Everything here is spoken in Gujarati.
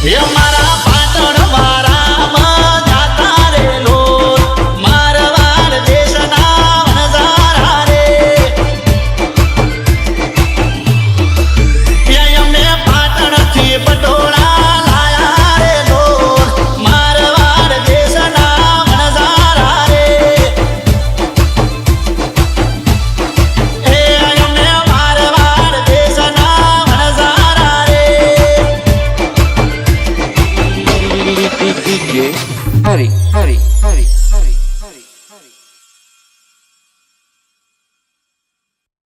એ મારા પાટણ વાળામાં જાતા રે લોલ મારવાડ દેશના વણઝારા રે એ અમે પાટણથી પટોળા લાયા રે લોલ મારવાડ દેશના વણઝારા રે એ અમે મારવાડ દેશના વણઝારા રે DJ Hari.